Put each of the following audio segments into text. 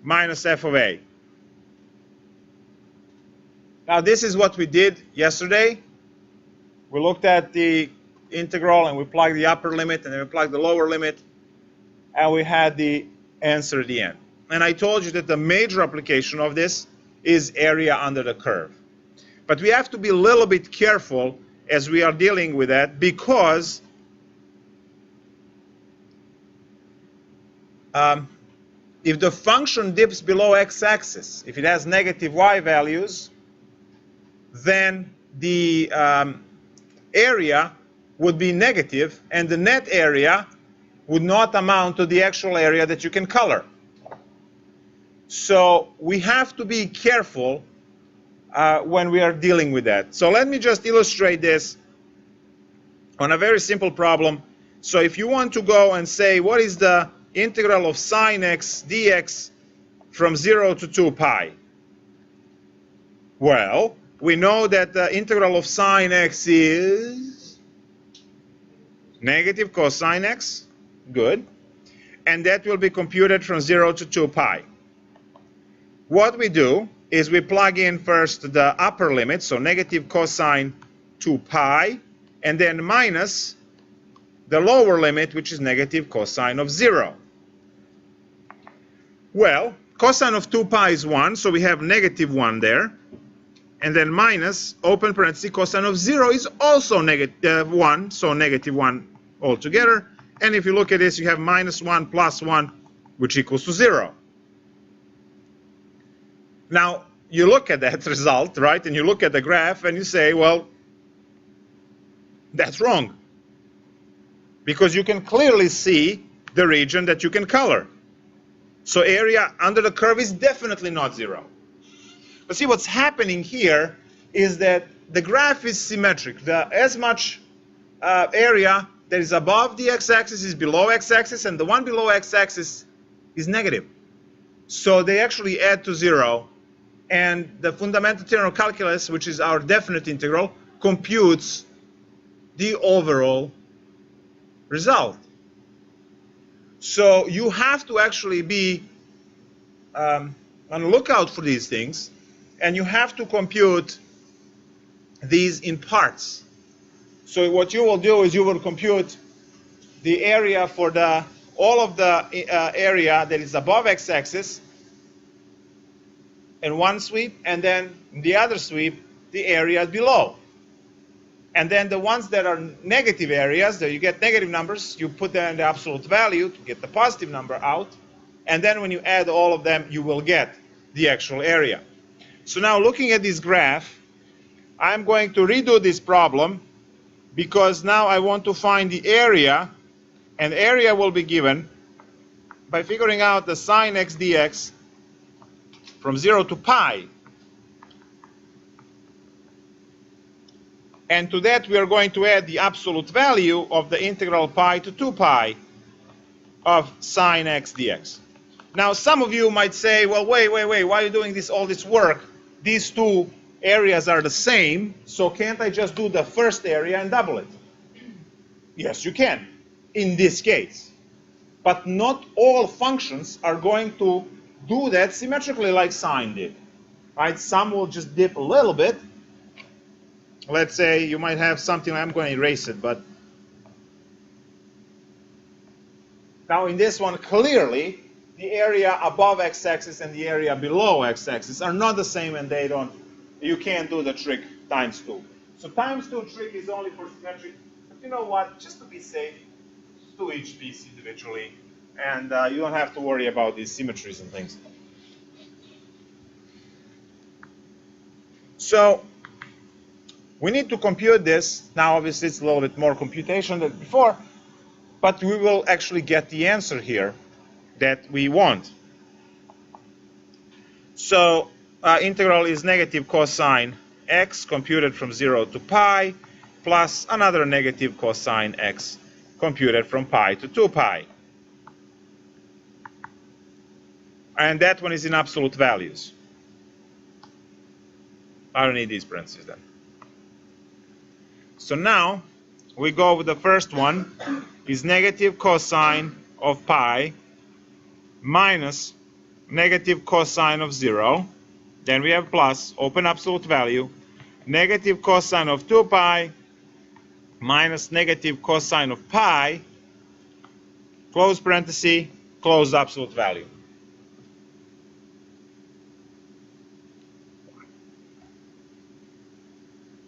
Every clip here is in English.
minus f of a. Now this is what we did yesterday. We looked at the integral and we plugged the upper limit and then we plugged the lower limit and we had the answer at the end. And I told you that the major application of this is area under the curve. But we have to be a little bit careful as we are dealing with that, because if the function dips below x-axis, if it has negative y values, then the area would be negative, and the net area would not amount to the actual area that you can color. So we have to be careful when we are dealing with that. So let me just illustrate this on a very simple problem. So if you want to go and say, what is the integral of sine x dx from 0 to 2 pi? Well, we know that the integral of sine x is negative cosine x. Good. And that will be computed from 0 to 2 pi. What we do is we plug in first the upper limit, so negative cosine 2 pi, and then minus the lower limit, which is negative cosine of 0. Well, cosine of 2 pi is 1, so we have negative 1 there. And then minus, open parenthesis, cosine of 0 is also negative 1, so negative 1 altogether. And if you look at this, you have minus 1 plus 1, which equals to 0. Now, you look at that result, right, and you look at the graph, and you say, well, that's wrong. Because you can clearly see the region that you can color. So area under the curve is definitely not 0. But see, what's happening here is that the graph is symmetric. As much area that is above the x-axis is below x-axis, and the one below x-axis is negative. So they actually add to 0. And the fundamental theorem of calculus, which is our definite integral, computes the overall result. So you have to actually be on the lookout for these things, and you have to compute these in parts. So what you will do is you will compute the area for all of the area that is above x-axis in one sweep, and then in the other sweep, the area below. And then the ones that are negative areas, that you get negative numbers, you put them in the absolute value to get the positive number out. And then when you add all of them, you will get the actual area. So now looking at this graph, I'm going to redo this problem, because now I want to find the area, and area will be given by figuring out the sine x dx from 0 to pi. And to that we are going to add the absolute value of the integral pi to 2 pi of sine x dx. Now some of you might say, well, wait, why are you doing all this work? These two areas are the same, so can't I just do the first area and double it? Yes, you can, in this case. But not all functions are going to do that symmetrically like sine did. Right? Some will just dip a little bit. Let's say you might have something, I'm going to erase it, but now in this one, clearly, the area above x-axis and the area below x-axis are not the same, and you can't do the trick times 2. So times 2 trick is only for symmetric. But you know what? Just to be safe, just do each piece individually, and you don't have to worry about these symmetries and things. So we need to compute this. Now, obviously, it's a little bit more computation than before, but we will actually get the answer here that we want. So integral is negative cosine x computed from 0 to pi plus another negative cosine x computed from pi to 2 pi. And that one is in absolute values. I don't need these parentheses then. So now we go with the first one, is negative cosine of pi minus negative cosine of 0. Then we have plus, open absolute value, negative cosine of 2 pi minus negative cosine of pi, close parenthesis, close absolute value.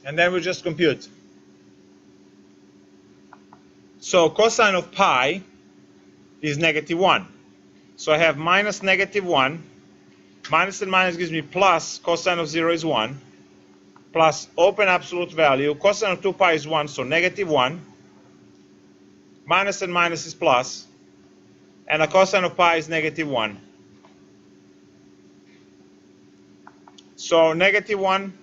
And then we just compute. So cosine of pi is negative 1. So I have minus negative 1. Minus and minus gives me plus, cosine of 0 is 1. Plus open absolute value, cosine of 2 pi is 1, so negative 1. Minus and minus is plus. And a cosine of pi is negative 1. So negative 1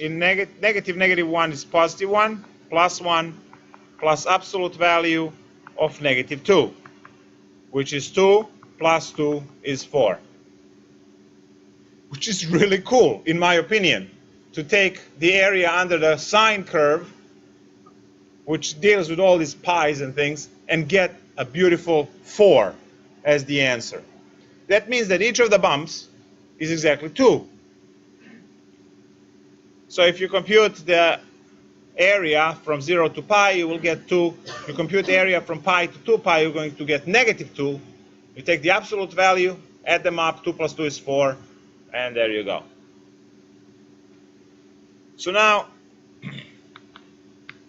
in negative 1 is positive 1, plus absolute value of negative 2, which is 2 plus 2 is 4. Which is really cool, in my opinion, to take the area under the sine curve, which deals with all these pi's and things, and get a beautiful 4 as the answer. That means that each of the bumps is exactly 2. So if you compute the area from 0 to pi, you will get 2. You compute the area from pi to 2 pi, you're going to get negative 2. You take the absolute value, add them up, 2 plus 2 is 4, and there you go. So now,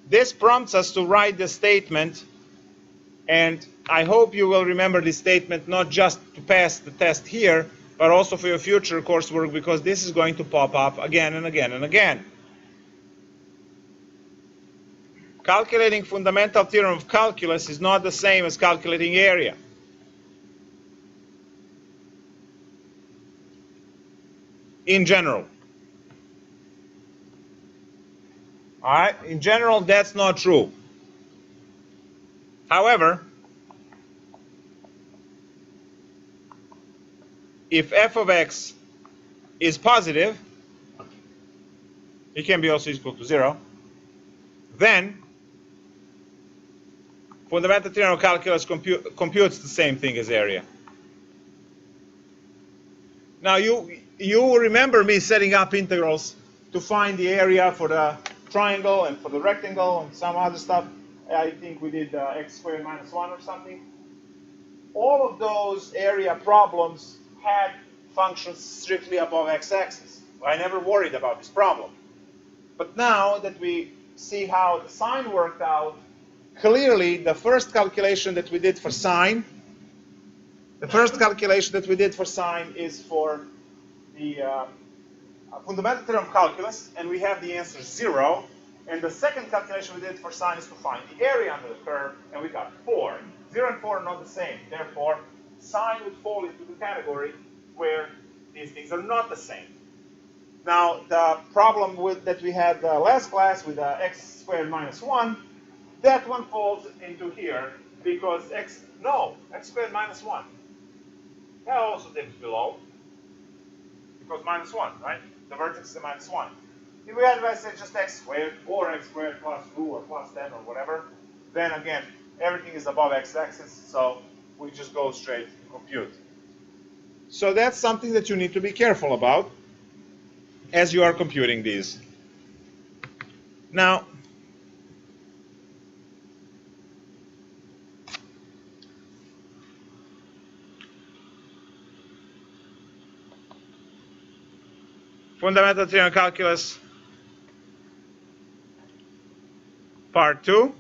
this prompts us to write the statement, and I hope you will remember this statement not just to pass the test here, but also for your future coursework, because this is going to pop up again and again and again. Calculating fundamental theorem of calculus is not the same as calculating area. In general. All right? In general, that's not true. However, if f of x is positive, it can be also equal to 0, then fundamental theorem of calculus computes the same thing as area. Now you remember me setting up integrals to find the area for the triangle and for the rectangle and some other stuff. I think we did x squared minus 1 or something. All of those area problems had functions strictly above x-axis. I never worried about this problem. But now that we see how the sine worked out, clearly the first calculation that we did for sine, is for the fundamental theorem of calculus, and we have the answer 0. And the second calculation we did for sine is to find the area under the curve, and we got 4. 0 and 4 are not the same. Therefore, sine would fall into the category where these things are not the same. Now, the problem that we had last class with x squared minus 1, that one falls into here because x squared minus 1. That also dips below because minus 1, right? The vertex is a minus 1. If we had, let's say, just x squared or x squared plus 2 or plus 10 or whatever, then again, everything is above x-axis, so we just go straight to compute. So that's something that you need to be careful about as you are computing these. Now, fundamental theorem of calculus, part 2.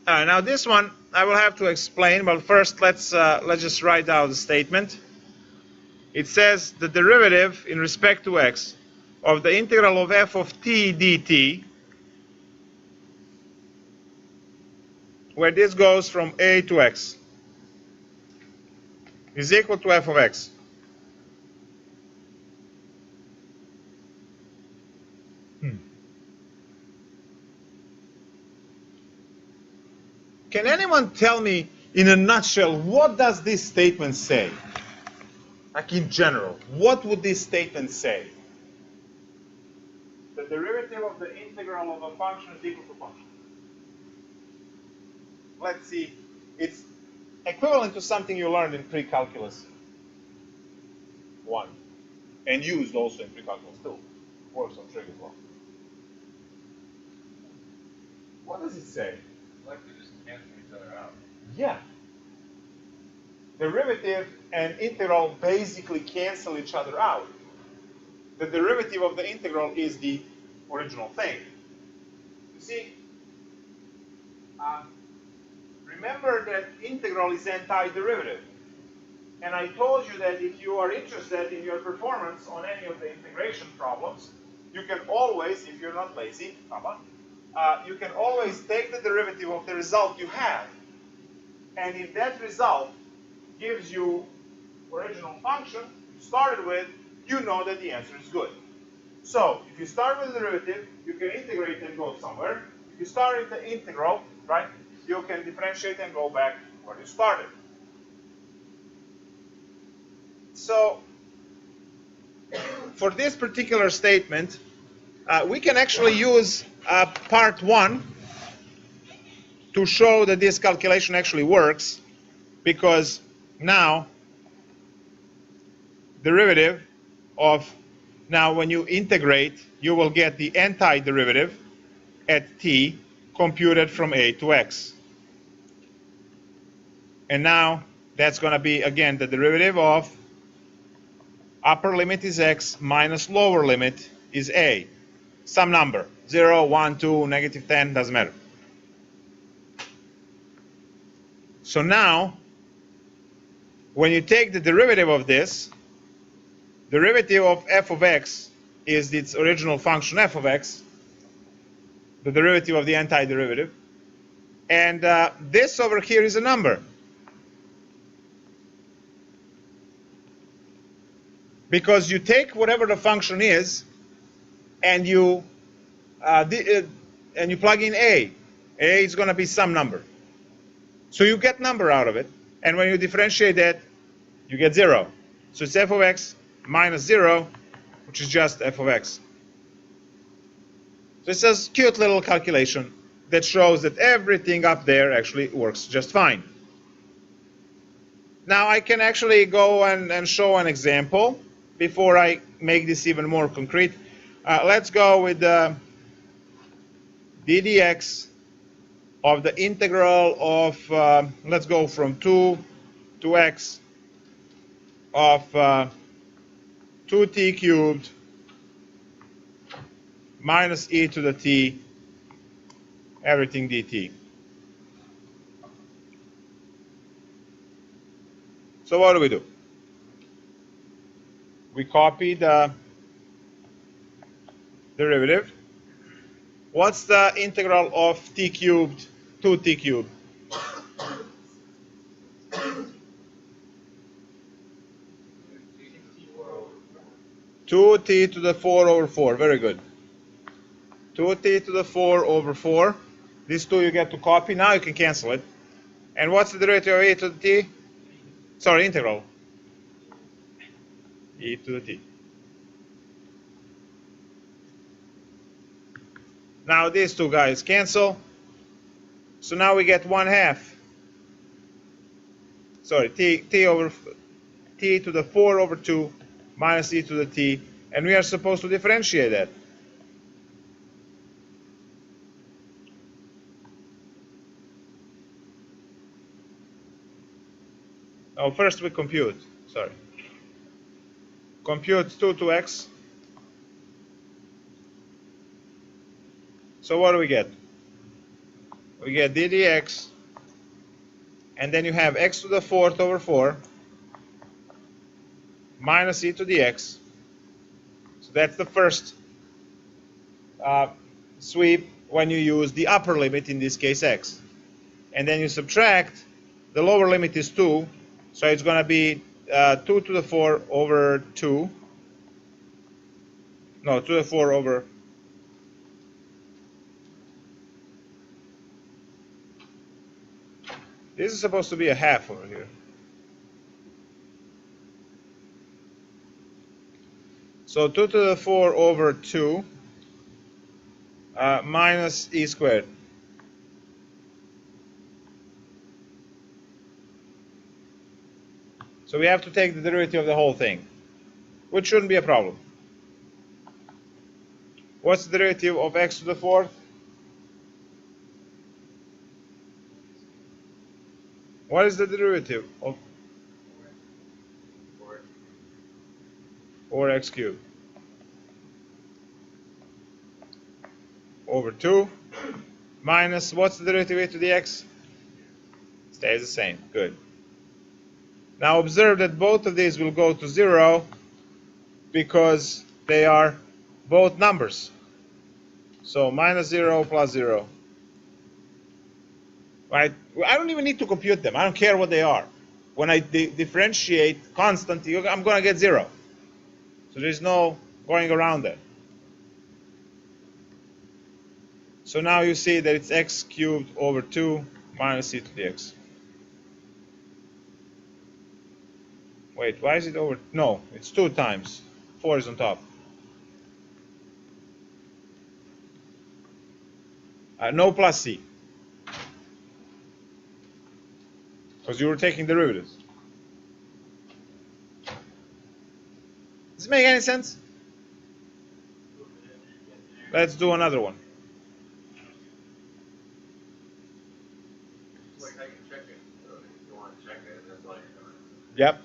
Now this one I will have to explain, but first let's just write down the statement. It says the derivative in respect to x of the integral of f of t dt, where this goes from a to x, is equal to f of x. Can anyone tell me in a nutshell, what does this statement say? Like in general, what would this statement say? The derivative of the integral of a function is equal to function. let's see, it's equivalent to something you learned in pre-calculus 1 and used also in pre-calculus 2. Works on trig as well. What does it say? Like they just cancel each other out. Yeah. Derivative and integral basically cancel each other out. The derivative of the integral is the original thing. You see, remember that integral is antiderivative. And I told you that if you are interested in your performance on any of the integration problems, you can always, if you're not lazy, you can always take the derivative of the result you have. And if that result gives you original function you started with, you know that the answer is good. So if you start with the derivative, you can integrate and go somewhere. If you start with the integral, right, you can differentiate and go back where you started. So for this particular statement, we can actually use part 1 to show that this calculation actually works, because now derivative of, now when you integrate, you will get the antiderivative at t computed from a to x. And now that's going to be, again, the derivative of upper limit is x minus lower limit is a. Some number, 0, 1, 2, negative 10, doesn't matter. So now, when you take the derivative of this, derivative of f of x is its original function f of x, the derivative of the antiderivative. And this over here is a number. Because you take whatever the function is, and you plug in a. A is going to be some number. So you get number out of it. And when you differentiate that, you get 0. So it's f of x minus 0, which is just f of x. So it's a cute little calculation that shows that everything up there actually works just fine. Now I can actually go and show an example before I make this even more concrete. Let's go with the ddx of the integral of, let's go from 2 to x of 2t cubed minus e to the t, everything dt. So what do? We copy the derivative. What's the integral of t cubed to t cubed? 2t to the 4 over 4. Very good. 2t to the 4 over 4. These two you get to copy. Now you can cancel it. And what's the derivative of e to the t? Sorry, integral. E to the t. Now these two guys cancel. So now we get 1/2. Sorry, t to the 4 over 2 minus e to the t. And we are supposed to differentiate that. Oh, first we compute. Sorry. Compute 2 to x. So what do we get? We get d dx, and then you have x to the 4th over 4 minus e to the x. So that's the first sweep when you use the upper limit, in this case x. And then you subtract, the lower limit is 2, so it's going to be 2 to the 4 over 2. No, 2 to the 4 over... This is supposed to be 1/2 over here. So 2 to the 4 over 2 minus e squared. So we have to take the derivative of the whole thing, which shouldn't be a problem. What's the derivative of x to the fourth? What is the derivative of 4x cubed? Over 2 minus, what's the derivative of a to the x? Stays the same. Good. Now observe that both of these will go to 0 because they are both numbers. So minus 0 plus 0. Right? I don't even need to compute them. I don't care what they are. When I differentiate constantly, I'm going to get 0. So there's no going around that. So now you see that it's x cubed over 2 minus e to the x. Wait, why is it over? No, it's 2 times. 4 is on top. No plus c. Because you were taking derivatives. Does it make any sense? Let's do another one. It's like how you check it. So if you want to check it, that's like. Yep.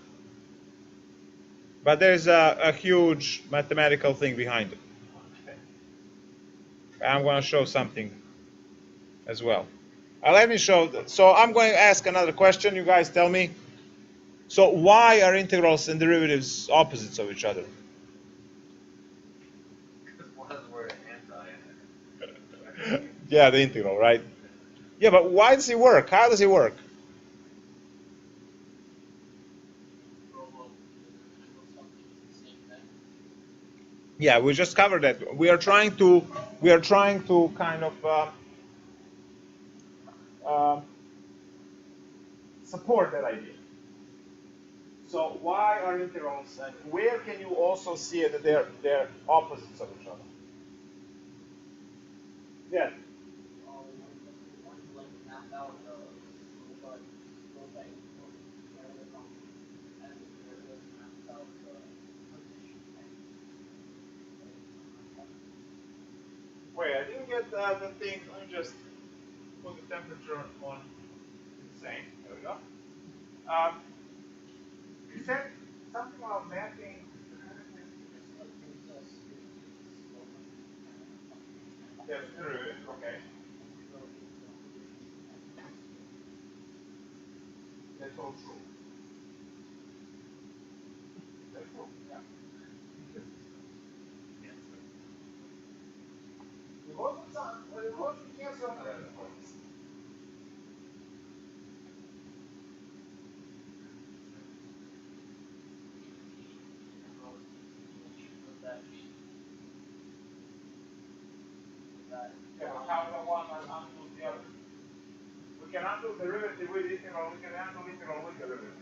But there's a huge mathematical thing behind it. I'm going to show something as well. Let me show that. So I'm going to ask another question. You guys tell me. So why are integrals and derivatives opposites of each other? Because one has the word anti in it. Yeah, the integral, right? Yeah, but why does it work? How does it work? Yeah, we just covered that. We are trying to kind of support that idea. So why are integrals, and where can you also see that they're opposites of each other? Yeah. Wait, I didn't get the thing. Let me just put the temperature on insane. There we go. You said something about mapping. Yes, through. Okay. That's all true. That's true. Yeah. You wasn't cancer on that. Yeah, but how do one undo the other? We can undo derivative with integral. We can undo integral with derivative.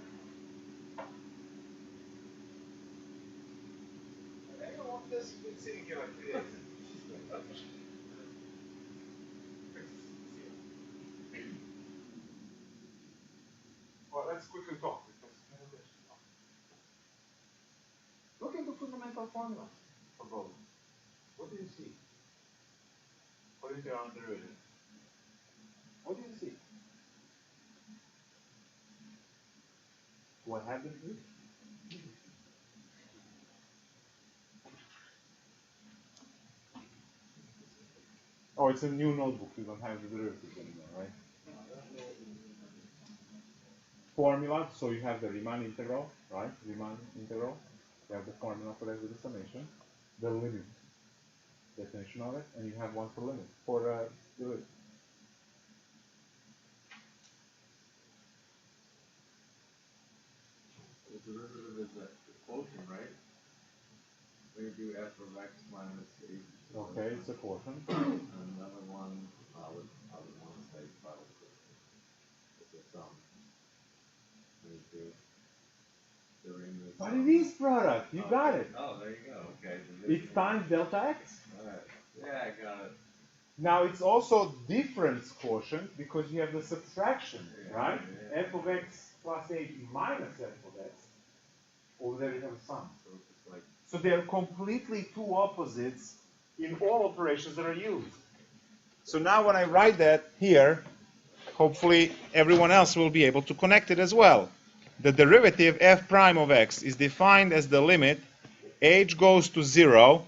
Anyone want this? You've been sitting here like 3 days. Well, let's quickly talk. Look at the fundamental formula for both. What do you see? For integral and derivative. What do you see? What happened here? Oh, it's a new notebook. You don't have the derivatives anymore, right? Formula. So you have the Riemann integral, right? Riemann integral. You have the formula for that with the summation, the limit definition of it, and you have one for limit for derivative. The derivative is the quotient, right? We do f of x minus h. Okay, it's a quotient. And another one, I would want to say probably it's a sum. We do Theorem is But it is product. You got it. Oh, there you go. Okay. It's times delta x. Alright. Yeah, I got it. Now it's also difference quotient because you have the subtraction, Yeah, right? yeah. F of x plus h minus f of x. Over there you have a sum. So it's like, So they're completely two opposites in all operations that are used. So now when I write that here, hopefully everyone else will be able to connect it as well. The derivative f prime of x is defined as the limit h goes to 0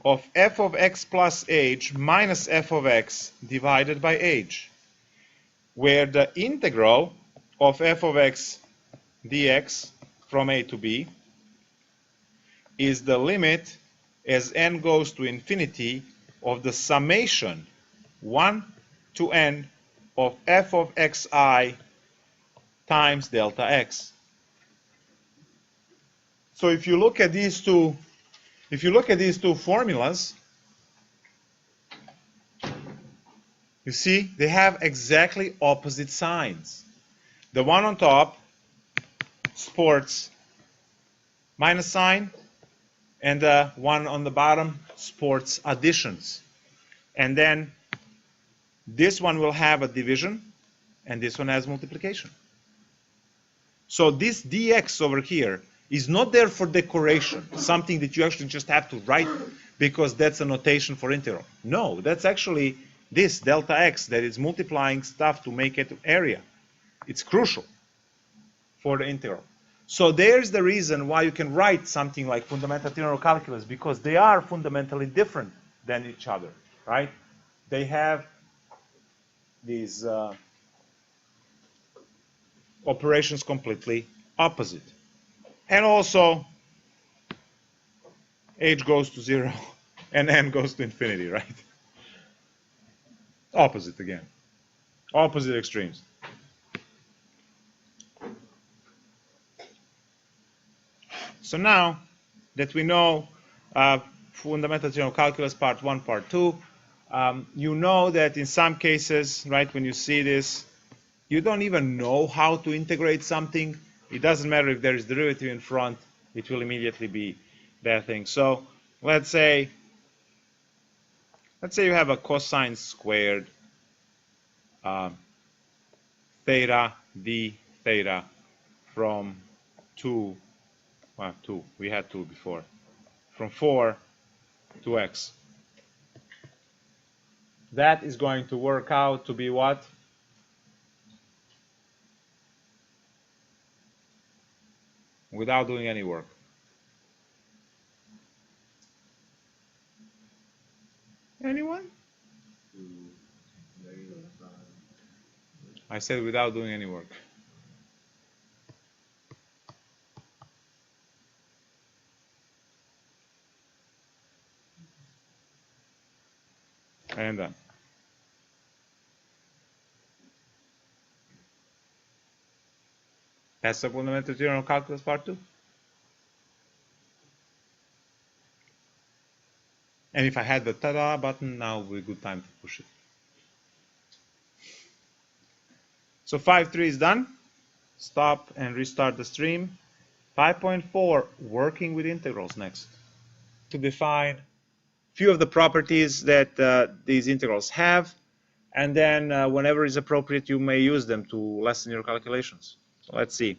of f of x plus h minus f of x divided by h, where the integral of f of x dx from a to b is the limit as n goes to infinity of the summation 1 to n of f of xi times delta x. So if you look at these two formulas, you see they have exactly opposite signs. The one on top sports minus sign, and the one on the bottom sports additions. And then this one will have a division, and this one has multiplication. So this dx over here is not there for decoration, something that you actually just have to write because that's a notation for integral. No, that's actually this delta x that is multiplying stuff to make it area. It's crucial for the integral. So there's the reason why you can write something like fundamental theorem of calculus, because they are fundamentally different than each other, right? They have these operations completely opposite. And also, h goes to 0 and n goes to infinity, right? Opposite again. Opposite extremes. So now that we know fundamental theorem of calculus part 1, part 2, you know that in some cases, right, when you see this, you don't even know how to integrate something. It doesn't matter if there is derivative in front, it will immediately be that thing. So let's say you have a cosine squared theta d theta from 2, we had 2 before, from 4 to x. That is going to work out to be what? Without doing any work. Anyone? I said without doing any work. And done. That's the fundamental theorem of calculus part 2. And if I had the ta-da button, now would be a good time to push it. So 5.3 is done. Stop and restart the stream. 5.4, working with integrals next. To define a few of the properties that these integrals have, and then whenever is appropriate, you may use them to lessen your calculations. So let's see.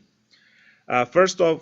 First off,